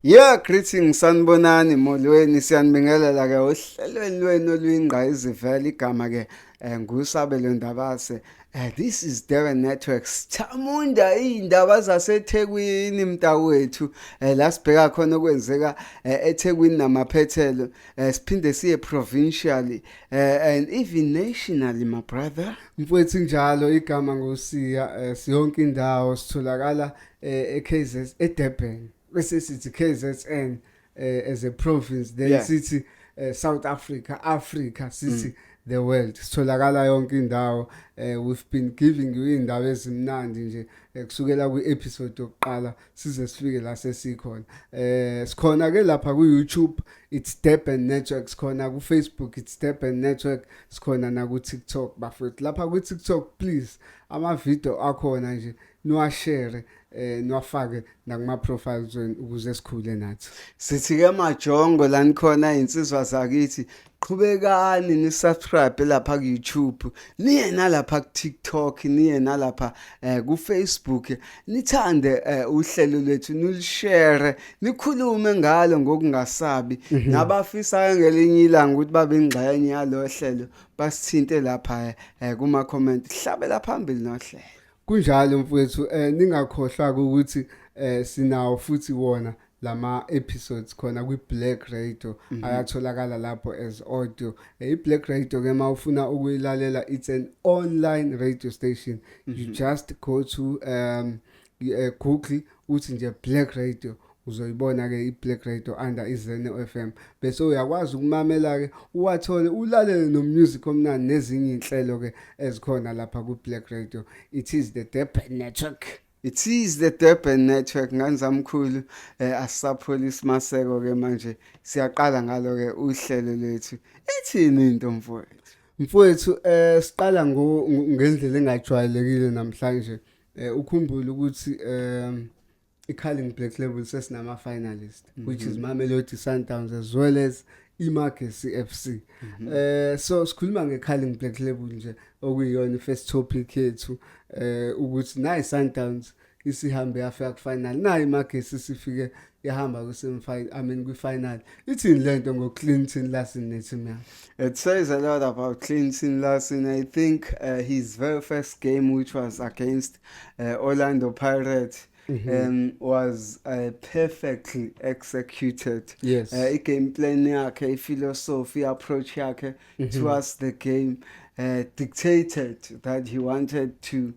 Yeah, greetings sanibonani molweni siyanibingelela ke ohlelweni lwenu oluyingqayizivele igama ke ngusabelo Ndabase. This is Devon Networks. Chamunda indaba zaseThekwini mntawethu. La sibheka khona okwenzeka eThekwini namaphethelo. Siphinde siye provincially and even nationally my brother. Mfowethu njalo igama ngosiya siyonke indawo sitholakala eKZN eDurban. Bese sithi KZN as a province, then sithi South Africa sithi the world. Sitholakala yonke indawo. We've been giving you indawo ezimnandi nje kusukela kwi-episode yokuqala size sifike la sesikhona. Sikhona ke lapha ku-YouTube it's Durban Network, sikhona ku-Facebook it's Durban Network, sikhona na ku-TikTok bafethu. Lapha ku-TikTok please ama-video akhona nje niwashare niwafake nakuma-profiles wenu ukuze sikhule nathi. Sithi-ke majongo la nikhona insizwa zakithi qhubekani ni-subscribe lapha ku-YouTube, niye nalapha ku-TikTok, niye nalapha ku-Facebook, nithande uhlelo lwethu, nilishare, nikhulume ngalo ngokungasabi. Nabafisa ngelinye ilanga ukuthi babe ingxenye yalo hlelo basithinte lapha kuma-comment, hlabela phambili nohlelo. Kunjalo mfowethu, ningakhohlwa ukuthi sinawo futhi wona lama episodes khona kwi-Black Radio ayatholakala lapho as audio. I-Black Radio ke mawufuna ukuyilalela, it's an online radio station. You just go to Google uthi nje Black Radio, uzoyibona ke i-Black Radio under iZeno FM, bese uyakwazi ukumamela ke uwathole ulalele no music omnandi nezinye inhlelo ke ezikhona lapha ku-Black Radio. It is the Durban Network. It is the Durban Network. Nganzamkhulu asapholisi Maseko ke manje siyaqala ngalo ke uhlelo lethu. Ethini into mfowethu siqala ngendlela engajwayelekile namhlanje. Ukhumbule ukuthi i-Calling Black Label sesinama finalist which is Mamelodi Sundowns as well as iMagesi FC. So sikhuluma nge-Calling Black Label nje okuyiyona first topic yethu, ukuthi nayi Sundowns isihambe yafika ku-final, nayi iMagesi sifike yahamba ku-semi-final, kwi-final. Ithini lento ngo-Clinton Larson neteam yakhe? It says a lot about Clinton Larson. I think his very first game, which was against Orlando Pirates, was perfectly executed. Yes. I-game plan yakhe, i-philosophy, approach yakhe towards the game dictated that he wanted to,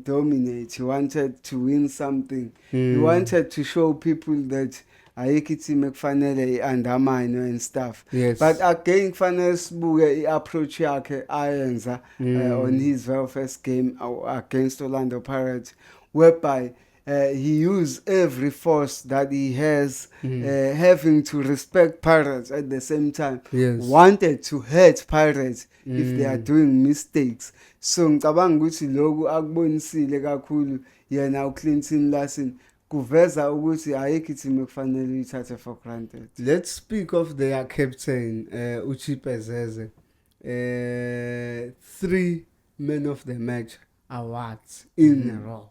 dominate. He wanted to win something. He wanted to show people that ayikho team ekufanele i-undermine and stuff. Yes. But again kufanele sibuke i-approach yakhe ayenza on his very first game against Orlando Pirates, whereby he used every force that he has, having to respect Pirates at the same time. Yes. Wanted to hurt Pirates if they are doing mistakes. So ngicabanga ukuthi lokhu akubonisile kakhulu yena uClinton Larson, kuveza ukuthi ayikho team ekufanele uyithathe for granted. Let's speak of their captain Uchipezeze. 3 men of the match awards in a row.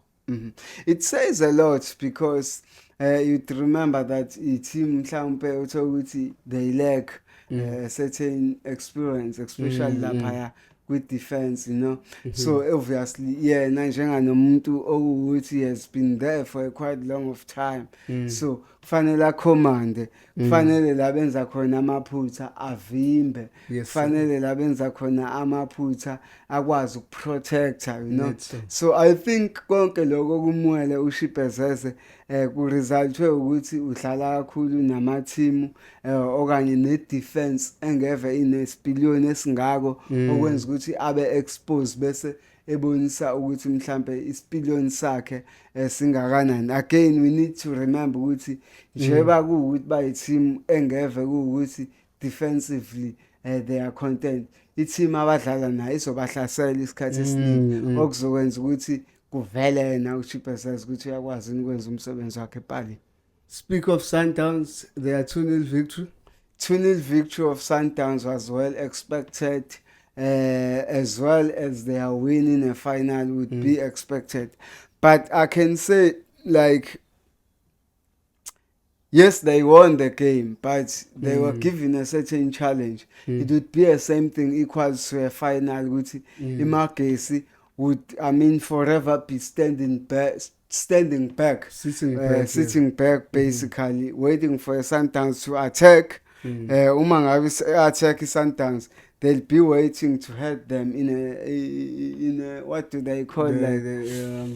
It says a lot because you'd remember that team mhlawumbe ukuthi they lack certain experience, especially lapha with defense, So obviously, njenganomuntu okuwuthi he has been there for a quite long of time. So kufanele akhomande, kufanele la benza khona amaphutha avimbe, kufanele la benza khona amaphutha akwazi ukuprotecta, So I think konke lokho kumwele uShibhezeze kuresultwe ukuthi udlala kakhulu nama team okanye ne defense engeve inesipiliyoni esingako okwenza ukuthi abe exposed bese ebonisa ukuthi mhlambe isipiliyoni sakhe singakanani. Again we need to remember ukuthi njeba kuukuthi bayi team engeve kuukuthi defensively they are content, i-team abadlala nayo izobahlasela isikhathi esiningi okuzokwenza ukuthi kuvele yena uChipesas ukuthi uyakwazi ukwenza umsebenzi wakhe pali. Speak of Sundowns, their 2-0 victory. 2-0 victory of Sundowns was well expected, as well as their win in a final would be expected. But I can say, like, yes, they won the game, but they were given a certain challenge. It would be the same thing equals to a final. Which Imagesi would, I mean, forever be standing back, Sitting back, basically, waiting for a Sundowns to attack. Uma ngabe attack Sundowns, they'll be waiting to hurt them in a what do they call counter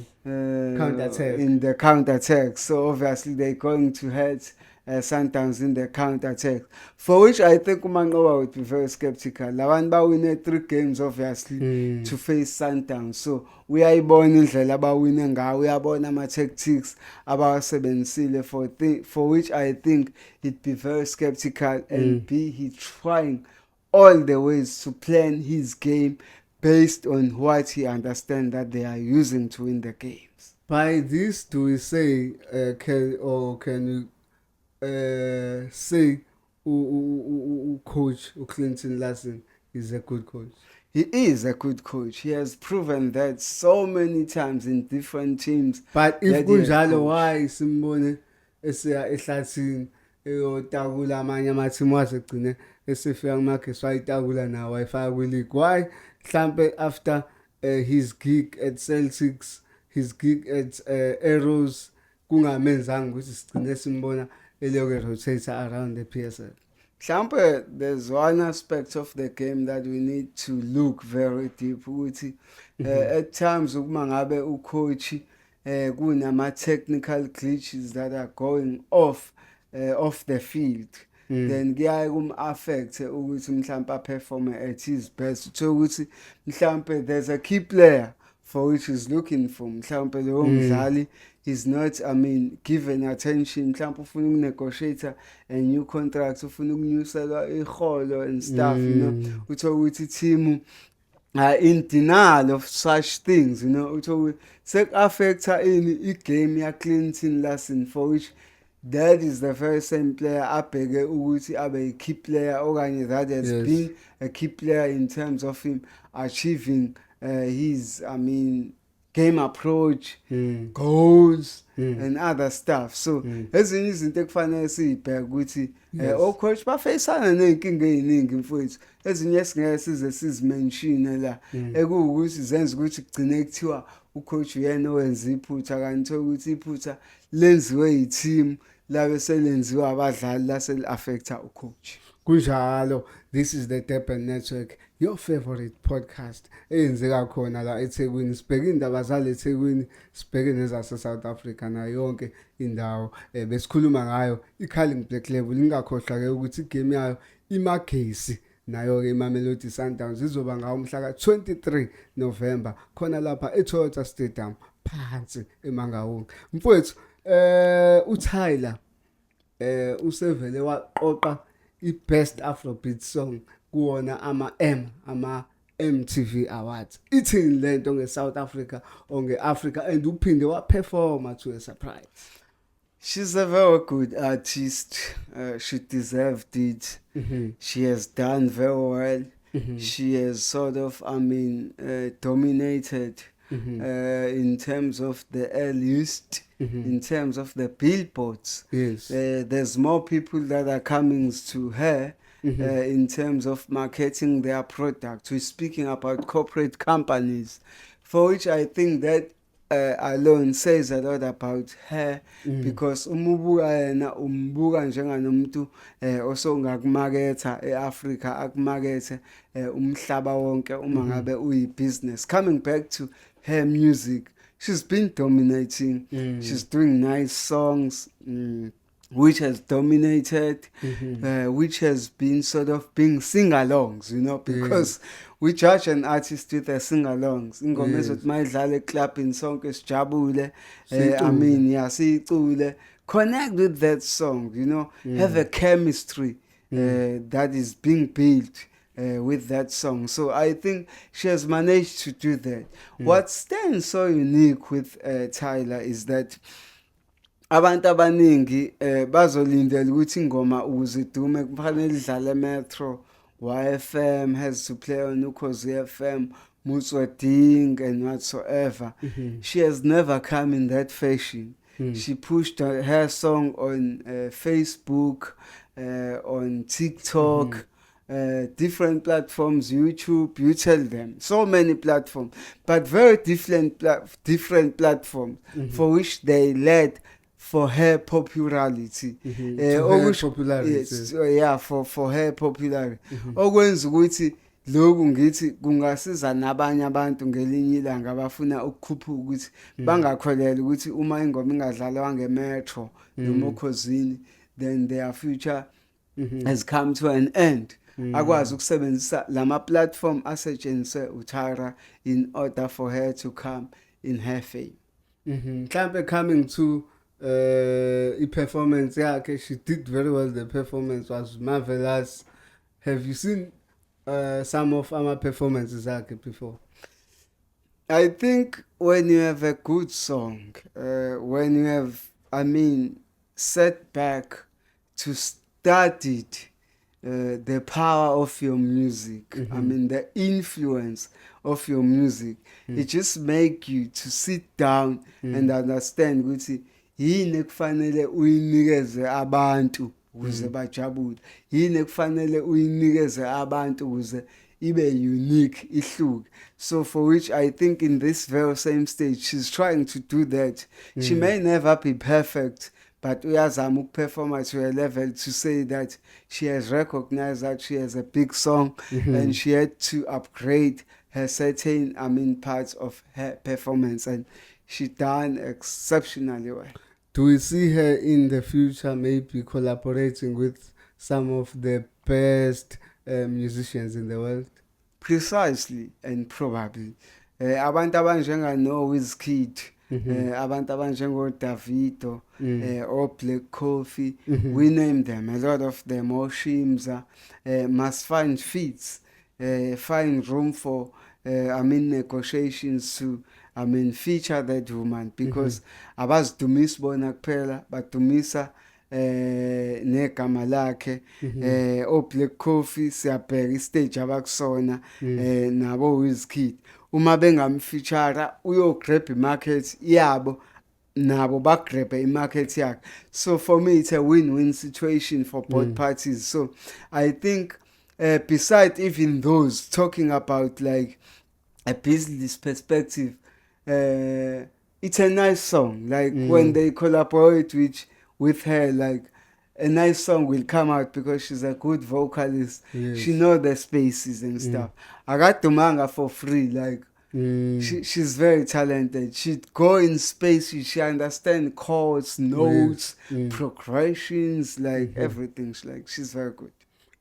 attack. in the counter attack. So obviously they're going to hurt Sundowns in the counter attack. For which I think Umangoba would be very skeptical. Lawan win 3 games obviously to face Sundowns. So uyayibona indlela abawine ngayo, uyabona ama tactics abawasebenzisile for which I think he'd be very skeptical and he trying all the ways to plan his game based on what he understands that they are using to win the games. By this, do we say can you say coach Clinton Larson is a good coach? He is a good coach. He has proven that so many times in different teams. But if kunjalo, why simbone eseya ehlathini eyotakula amanye amathimu wazegcine esefika kumageso wayitakula nawo wayifaka kwi-league? Why mhlampe after his gig at Celtics, his gig at Arrows, kungamenzanga ukuthi sigcine simbona eloke rotator around the PSL? Mhlampe there's one aspect of the game that we need to look very deep ukuthi at times ukuma ngabe ucoach kunama technical glitches that are going off the field, then kuyaye kum-affect ukuthi mhlampe perform at his best. Uthola ukuthi mhlampe there's a key player for which he's looking for, mhlampe lowo mdlali is not, I mean, given attention. Mhlampe ufuna ukunegotiate a new contract, ufuna ukunyuselwa iholo and stuff, you know. Uthola ukuthi team in denial of such things, you know. Uthola sek-affecta ini igame ya-Clinton Larson, for which that is the very same player abheke ukuthi abe a key player okanye that has been a key player in terms of him achieving his, I mean, game approach, goals and other stuff. So ezinye izinto ekufanele siyibheke ukuthi ocoach bafeyisana ney'nkinga ey'ningi mfowethu, ezinye singeke size sizimenshine la ekuwukuthi zenza ukuthi kugcine kuthiwa ucoach uyena owenza iphutha, kanti ukuthi iphutha lenziwe yiteam labe selenziwe abadlali laseli-affecta ucoach. Kunjalo, this is the Durban Network, your favorite podcast eyenzeka khona la eThekwini. Sibheke indaba zale eThekwini, sibheke nezase South Africa na yonke indawo. Besikhuluma ngayo iCarling Black Label. Ingakhohlwa ke ukuthi igame yayo iMagesi nayo ke iMamelodi Sundowns izoba ngawo umhla ka-23 November khona lapha eToyota Stadium phansi eMangaung. Mfowethu uTyla usevele waqoqa i-best Afrobeat song kuwona ama MTV Awards. Ithini lento nge-South Africa or nge-Africa, and uphinde waperforma to a surprise? She's a very good artist. She deserved it. She has done very well. She has sort of, I mean, dominated in terms of the list, in terms of the billboards. Yes. There's more people that are coming to her in terms of marketing their product. We're speaking about corporate companies, for which I think that alone says a lot about her, because umubuka yena umbuka njenganomuntu osongakumaketha eAfrica, akumakethe umhlaba wonke uma ngabe uyi-business. Coming back to her music, she's been dominating. She's doing nice songs, which has dominated, which has been sort of being sing-alongs, you know, because we judge an artist with a sing-alongs. Ingoma ezothi mayidlala eclubini sonke sijabule, I mean, siyicule. Connect with that song, you know, have a chemistry that is being built with that song. So I think she has managed to do that. What stands so unique with Tyla is that abantu abaningi bazolindela ukuthi ingoma ukuze idume kufanele idlale Metro, YFM has to play on Ukhozi FM, Mutswa Ding and whatsoever. She has never come in that fashion. She pushed her song on Facebook, on TikTok, different platforms, YouTube, you tell them. So many platforms, but very different platforms for which they led for her popularity. To her popularity. Yes, yeah, for her popularity. Okwenza ukuthi lokhu ngithi kungasiza nabanye abantu ngelinye ilanga abafuna ukukhuphuka ukuthi bangakholeli ukuthi uma ingoma ingadlalwa ngemetro noma okhosini then their future has come to an end. Akwazi ukusebenzisa lama platform asetshenziswe uTyla in order for her to come in her fame. Mhlambe coming to i-performance yakhe, she did very well. The performance was marvelous. Have you seen some of our performances akhe before? I think when you have a good song, when you have, set back to study the power of your music, the influence of your music, it just make you to sit down and understand ukuthi yini ekufanele uyinikeze abantu ukuze bajabule, yini ekufanele uyinikeze abantu ukuze ibe unique, ihluke. So for which I think in this very same stage she's trying to do that. She may never be perfect, but uyazama ukuperforma to a level to say that she has recognized that she has a big song and she had to upgrade her certain parts of her performance, and she done exceptionally well. Do we see her in the future maybe collaborating with some of the best musicians in the world? Precisely and probably. Abantu abanjengano Wizkid, abantu abanjengo-Davido, or Black Coffee, we name them, a lot of them, or Shimza, must find feats, find room for negotiations to feature that woman, because abazidumisa bona kuphela badumisa negama lakhe. O Black Coffee siyabheka istage abakusona, nabo Wizkid uma bengamfeature uyo-grab imarket yabo, nabo bagrab imarket yakhe. So for me it's a win-win situation for both parties. So I think besides even those talking about like a business perspective, it's a nice song. Like when they collaborate with her, like a nice song will come out because she's a good vocalist. Yes. She knows the spaces and stuff. I got the manga for free. Like she's very talented. She'd go in spaces. She understands chords, notes, progressions, like everything. She's very good.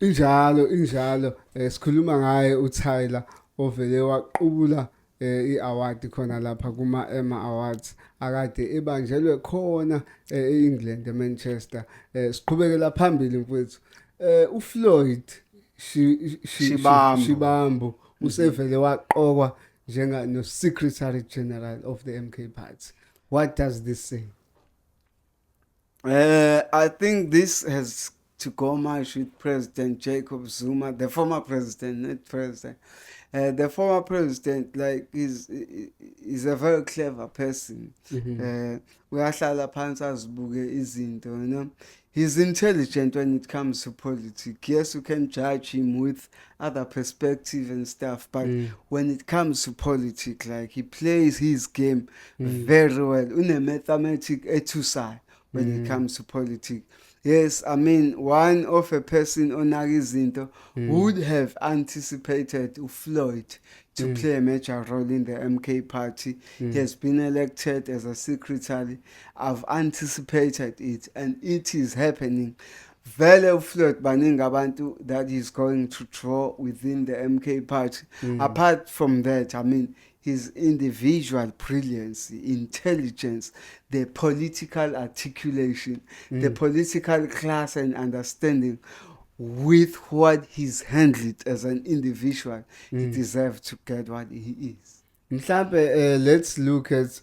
Injalo sikhuluma ngaye uTyla ovele waqubula i-award khona lapha kuma Emma Awards akade ebanjelwe khona eEngland eManchester. Siqhubekela phambili mfowethu. uFloyd Shivambu usevele waqokwa no Secretary General of the MK Party. What does this say? I think this has to go much with President Jacob Zuma, the former president, not president. The former president, like, is a very clever person. Uyahlala phansi azibuke izinto, you know. He's intelligent when it comes to politics. Yes, you can judge him with other perspective and stuff, but when it comes to politics, like, he plays his game very well. Une mathematic etusai when it comes to politics. Yes, I mean, one of a person on Izinto would have anticipated Floyd to play a major role in the MK party. He has been elected as a secretary. I've anticipated it, and it is happening. Vele Floyd baningi abantu that he's going to draw within the MK party. Apart from that, I mean, his individual brilliance, intelligence, the political articulation, the political class and understanding with what he's handled as an individual, he deserves to get what he is. Mhlambe, let's look at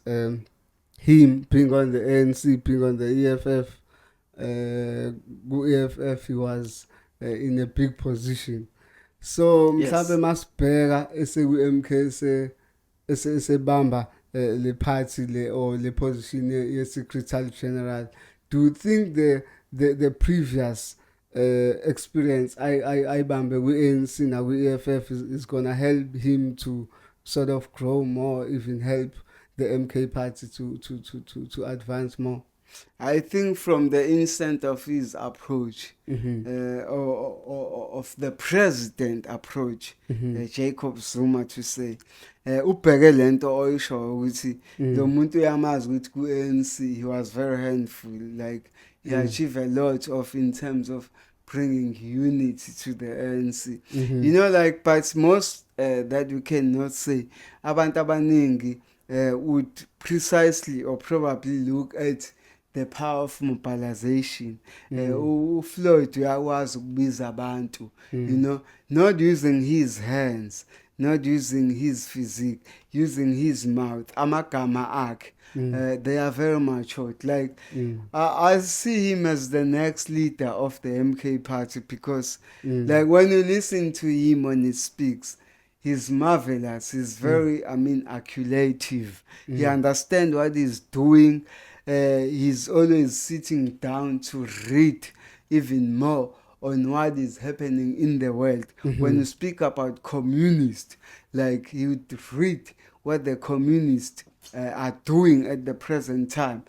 him being on the ANC, being on the EFF. EFF, he was in a big position. So mhlambe masibheka eseku-MK esebamba le party le or le position ye secretary general, do you think the previous experience I bambe with ANC now with EFF is gonna help him to sort of grow more, even help the MK party to advance more? I think from the instant of his approach, Mm-hmm. or of the president approach, Mm-hmm. Jacob Zuma to say, ubheke lento oyisho ukuthi lo muntu uyamazi ukuthi ku-ANC he was very handful, like he achieved a lot of in terms of bringing unity to the ANC. You know, like, but most that we cannot say, abantu abaningi would precisely or probably look at the power of mobilization. Floyd uyakwazi ukubiza abantu, you know, not using his hands, not using his physique, using his mouth, amagama akhe. They are very matured. Like, I see him as the next leader of the MK party because, like, when you listen to him when he speaks, he's marvelous. He's very, I mean, acculative. He understands what he's doing. He's always sitting down to read even more on what is happening in the world. When you speak about communists, like, he would read what the communists are doing at the present time,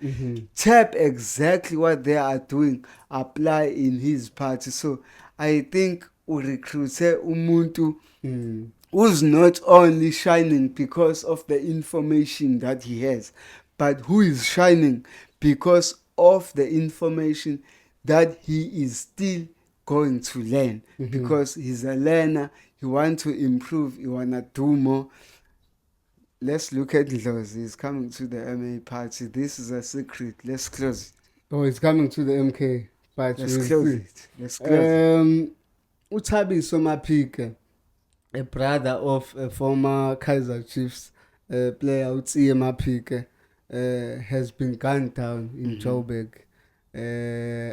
tap exactly what they are doing, apply in his party. So I think we recruit umuntu who's not only shining because of the information that he has, but who is shining because of the information that he is still going to learn, because he's a learner, he wants to improve, he want to do more. Let's look at Lozi. He's coming to the MA party. This is a secret. Let's close it. Oh, he's coming to the MK party. Let's close it. Let's close it. Uthabiso Maphike, a brother of a former Kaizer Chiefs player Utsiye Maphike, has been gunned down in Joburg.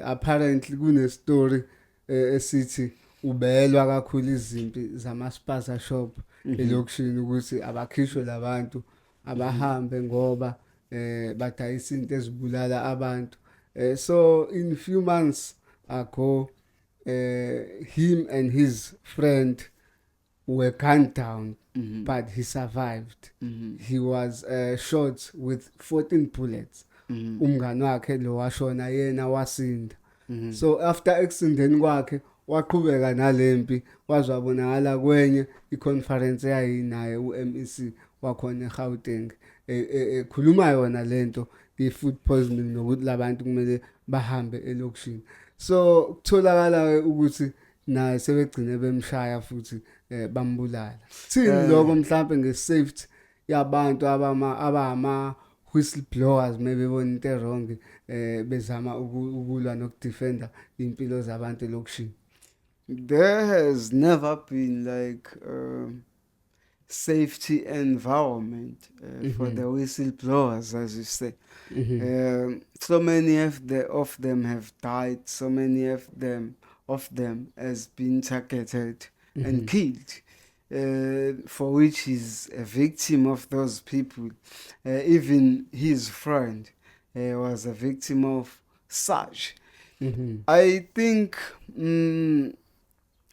Apparently kune story esithi ubelwa kakhulu izimpi zamaspaza shop elokishini ukuthi abakhishwe labantu abahambe ngoba badayisa into ezibulala abantu. So in few months ago, him and his friend were gunned down, but he survived. He was shot with 14 bullets. Umngani wakhe lo washona yena wasinda. So after accident kwakhe waqhubeka nalempi, wazwabonakala kwenye iconference yayinaye uMEC wakhona eGauteng ekhuluma yona lento i-food poisoning nokuthi labantu kumele bahambe elokishini. So kutholakala ukuthi naye sebegcine bemshaya futhi bambulala. Thini lokho mhlawumbe nge-safety yabantu abama whistleblowers maybe bona into wrong bezama ukulwa nokudefenda impilo zabantu elokishini? There has never been like safety environment for the whistleblowers, as you say. So many of them have died. So many of them has been targeted and killed, for which he's a victim of those people. Even his friend was a victim of such. I think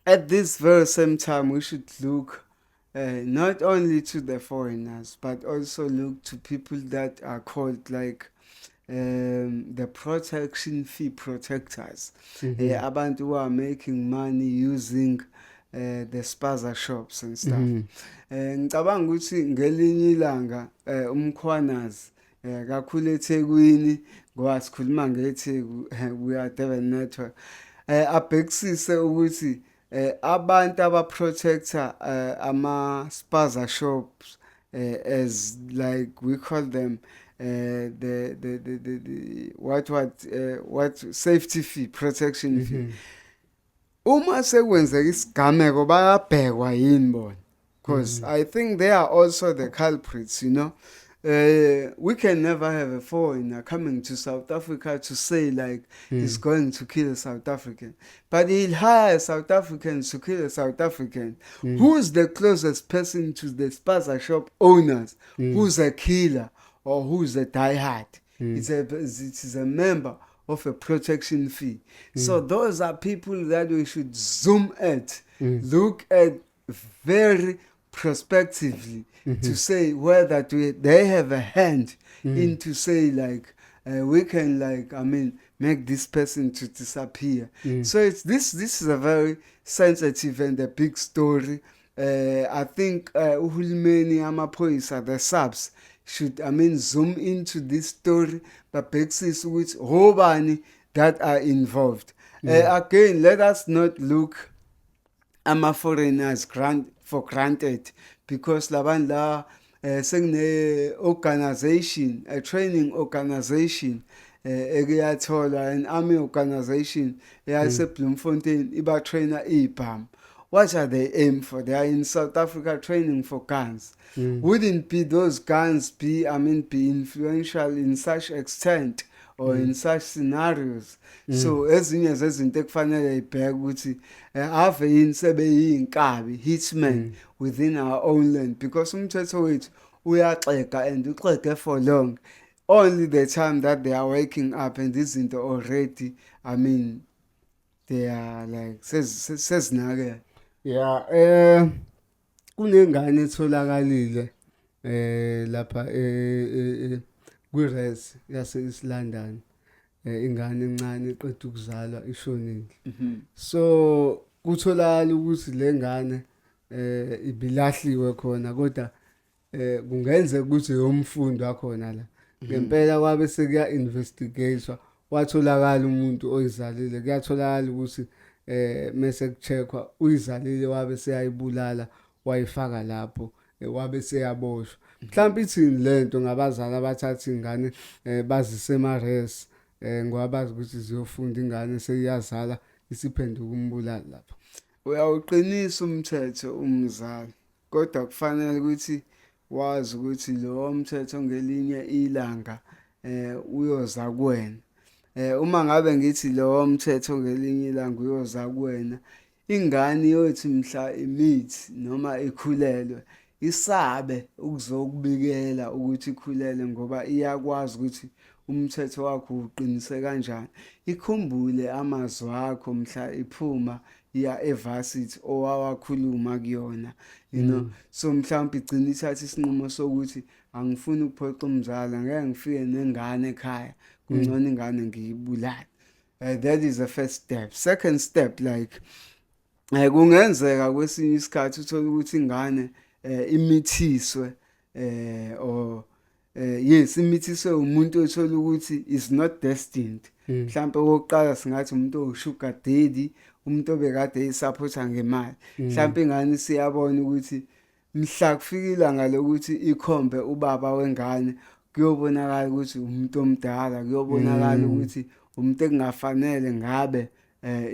at this very same time we should look not only to the foreigners, but also look to people that are called like the protection fee protectors. Abantu who are making money using the spaza shops and stuff. Ngicabanga ukuthi ngelinye ilanga umkhwanazi kakhulu eThekwini ngoba sikhuluma ngeTheku, we are Durban network, abhekisise ukuthi abantu abaprotector ama-spaza shops, as like we call them, the what safety fee, protection fee. Uma sekwenzeka isigameko bayabhekwa yini bona, because I think they are also the culprits, you know. We can never have a foreigner coming to South Africa to say like he's going to kill a South African, but he'll hire South Africans to kill a South African. Who's the closest person to the spaza shop owners? Who's a killer? or who's a diehard. It is a member of a protection fee. So those are people that we should zoom at, look at very prospectively to say whether they have a hand into say like we can like make this person to disappear. So it's this is a very sensitive and a big story. I think uhulumeni amaphoyisa the subs should zoom into this story babhekisise ukuthi obani that are involved. Again, let us not look ama-foreigners for granted because labantu la sekune organization, a training organization ekuyathola an army organization eyase Bloemfontein iba trainer ibham. What are they aim for? They are in South Africa training for guns. Wouldn't be those guns be influential in such extent or in such scenarios? So ezinye zezinto ekufanele ibheke ukuthi ave yini sebeyinkabi hitmen within our own land, because umthetho wethu uyaxega and uxege for long. Only the time that they are waking up and izinto already they are like sezinake. Yeah, kunengane etholakalile lapha kwi-res yase East London, ingane encane eqeda ukuzalwa ishonile. So kutholakala ukuthi le ngane ibilahliwe khona, kodwa kungenzeka ukuthi yomfundo wakhona la. Ngempela kwabe sekuya investigatewa, watholakala umuntu oyizalile. Kuyatholakala ukuthi mase kucheckwa uyizalile wabe seyayibulala wayifaka lapho, wabe seyaboshwa. Mhlawumbe ithini lento ngabazali abathatha ingane bazise ema-res ngoba bazi ukuthi ziyofunda, ingane seyiyazala isiphenduka umbulali lapho. Uyawuqinisa umthetho umzali, kodwa kufanele ukuthi wazi ukuthi lo mthetho ngelinye ilanga uyoza kuwena. Uma ngabe ngithi lo mthetho ngelinye ilanga uyoza kuwena, ingane yothi mhla imithi noma ikhulelwe isabe ukuzokubikela ukuthi ikhulele ngoba iyakwazi ukuthi umthetho wakho uqinise kanjani. Ikhumbule amazwi akho mhla iphuma iya evarsity owawakhuluma kuyona, you know. So mhlawumbe igcina ithatha isinqumo sokuthi angifuni ukuphoqa umzali, ngeke ngifike nengane ekhaya, kungcono ingane ngiyibulale. That is the first step. Second step, like kungenzeka kwesinye isikhathi uthola ukuthi ingane imithiswe or yes, imithiswe umuntu othola ukuthi is not destined. Mhlawumbe okokuqala singathi umuntu osugar daddy, umuntu obekade eyisupporta ngemali. Mhlawumbe ingane siyabona ukuthi mhla kufika ilanga lokuthi ikhombe ubaba wengane, kuyobonakala ukuthi umuntu omdala, kuyobonakala ukuthi umuntu ekungafanele ngabe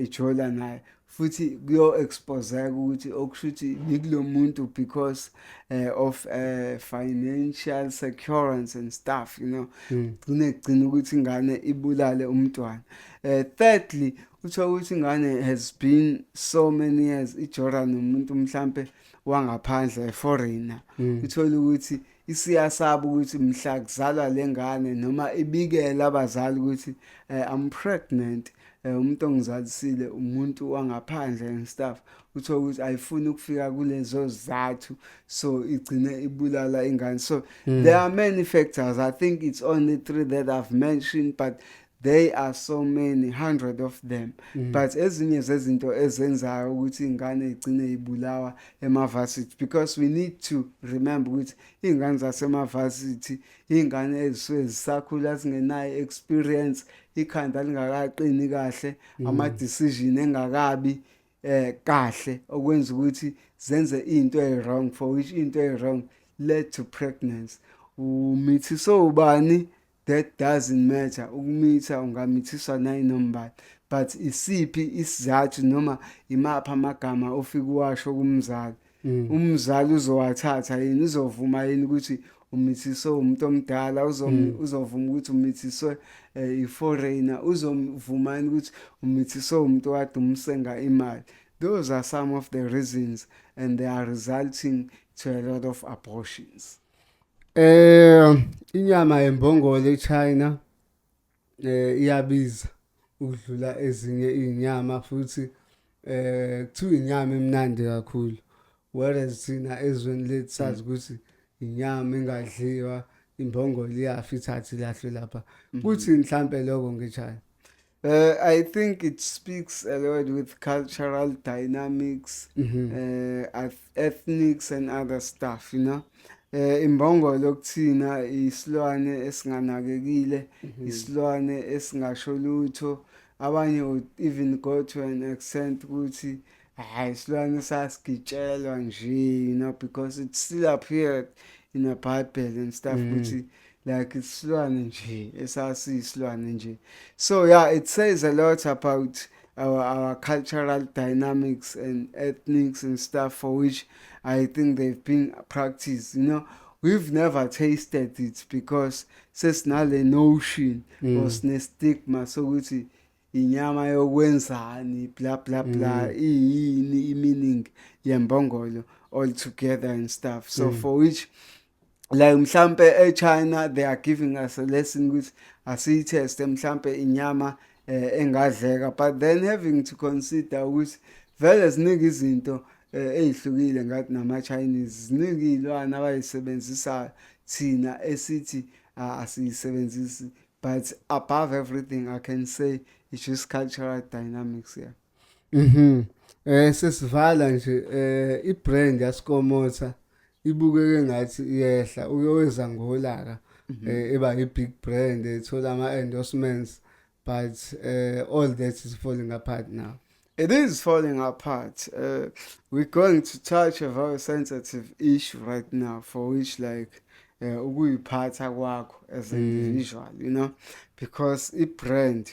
ijola naye, futhi kuyo-expose ukuthi okushuthi bikulo muntu because of financial security and stuff, you know. Kunegcina ukuthi ingane ibulale umntwana. Thirdly, uthola ukuthi ingane has been so many years ijora nomuntu mhlampe wangaphandle, foreigner. Uthola ukuthi isiyasaba ukuthi mhla kuzalwa lengane noma ibikele abazali ukuthi I'm pregnant, umuntu ongizalisile umuntu wangaphandle and stuff. Uthola ukuthi ayifuni ukufika kulezo zathu, so igcine ibulala ingane. So there are many factors. I think it's only 3 that I've mentioned, but there are so many, 100 of them. But ezinye zezinto ezenzayo ukuthi ingane igcine ibulawa ema-varsity, because we need to remember ukuthi ingane zasema-varsity ingane ezisuke zisakhula zingenayo experience, ikhanda lingakaqini kahle, ama-decision engakabi kahle, okwenza ukuthi zenze into e-wrong, for which into e-wrong led to pregnancy. Umithiso ubani, that doesn't matter. Ukumitha ungamithiswa nayinoma, but isiphi isizathu noma imapha amagama ofika uwasho kumzali. Umzali uzowathatha yini, uzovuma yini ukuthi umithiswe umuntu omdala, uzovuma ukuthi umithiswe i-foreigner, uzovuma yini ukuthi umithiswe umuntu kade umsenga imali. Those are some of the reasons, and they are resulting to a lot of abortions. Inyama yembongolo eChina iyabiza ukudlula ezinye izinyama futhi kuthiwa inyama emnandi kakhulu, whereas thina ezweni lethu sazi ukuthi inyama engadliwa, imbongolo iyafa ithathe ilahlwe lapha. Kuthi mhlampe lokho ngeChina. I think it speaks a lot with cultural dynamics, ethnics and other stuff, you know. Imbongolo kuthina isilwane esinganakekile, isilwane esingasho lutho. Abanye would even go to an extent ukuthi hayi isilwane sasigitshelwa nje, you know, because it's still appeared in the Bible and stuff ukuthi like isilwane nje esasiyisilwane nje. So yeah, it says a lot about our cultural dynamics and ethnics and stuff for which I think they've been practiced. You know, we've never tasted it because sesinale notion or stigma sokuthi inyama yokwenzani blah blah blah iyini meaning yembongolo altogether and stuff. So for which like mhlampe eChina they are giving us a lesson which asiyiteste mhlampe inyama engadleka, but then having to consider ukuthi vele ziningi izinto ezihlukile ngathi nama Chinese, ziningi izilwane abayisebenzisayo thina esithi asiyisebenzisi, but above everything I can say it's just cultural dynamics here. Sesivala nje ibrand yasikomotha ibukeke ngathi iyehla uyoweza ngolaka eba i-big brand ethola ama-endorsements, but all that is falling apart now. It is falling apart. We're going to touch a very sensitive issue right now for which like ukuyiphatha kwakho as an individual, you know, because i-brand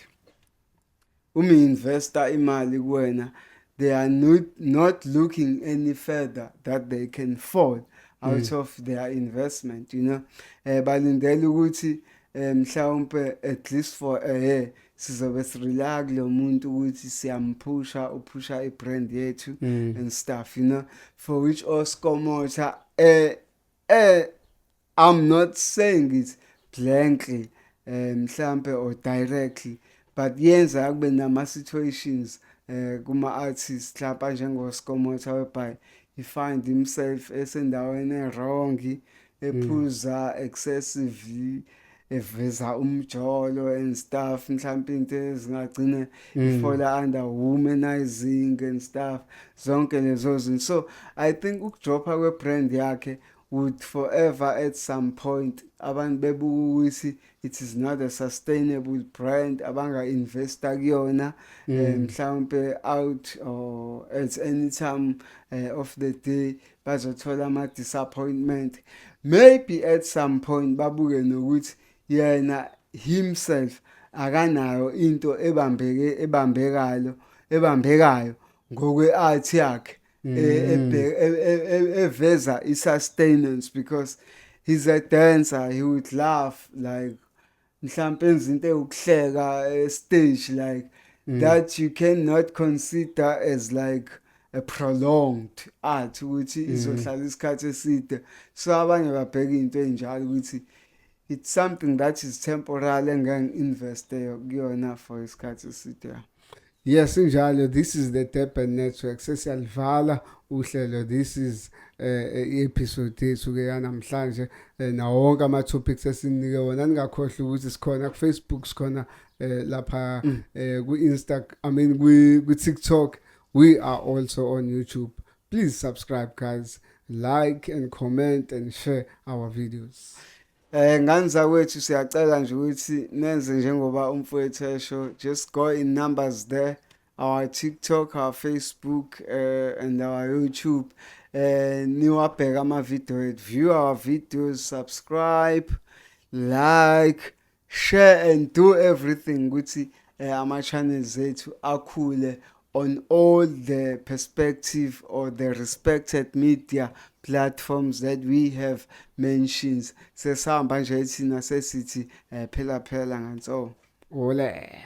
umi-investor imali kuwena, they are not looking any further that they can fall out of their investment, you know. Balindele ukuthi mhlawumpe at least for a year sizobe sirela kulo muntu ukuthi siyampusha upusha i-brand yethu and stuff, you know, for which oskomotha I'm not saying it blankly mhlampe or directly, but yenza kube nama situations kuma artists lapha njengoskomotha whereby he find himself esendaweni wrong, ephuza excessively, eveza umjolo and stuff, mhlampe into ezingagcina ifola under womanizing and stuff, zonke lezo zinto. So I think ukudropha kwebrand yakhe would forever at some point abantu bebuka ukuthi it is not a sustainable brand, abanga investa kuyona mhlawumbe out or at any time of the day bazothola ama disappointment. Maybe at some point babuke nokuthi yena himself akanayo into ebambekayo ngokwe art yakhe eveza i-sustenance, because he's a dancer, he would laugh like mhlampe izinto ewukuhleka stage like that you cannot consider as like a prolonged art ukuthi izohlala isikhathi eside. So abanye babheka into enjalo ukuthi it's something that is temporary engeke investe kuyona for isikhathi eside. Yes, injalo. This is the Durban Network. Sesiyalivala uhlelo. This is episode yethu ke yanamhlanje nawo wonke ama topics esinike wona. Ningakhohlwa ukuthi sikhona ku Facebook, sikhona lapha ku Instagram, ku TikTok. We are also on YouTube. Please subscribe, guys. Like and comment and share our videos. Nganza wethu siyacela nje ukuthi nenze njengoba umfowethu esho, just go in numbers there, our TikTok, our Facebook and our YouTube, niwabheka ama video, view our videos, subscribe, like, share and do everything ukuthi ama channels ethu akhule on all the perspective or the respected media platforms that we have mentioned. Sesihamba nje thina sesithi phela nganso. Ole.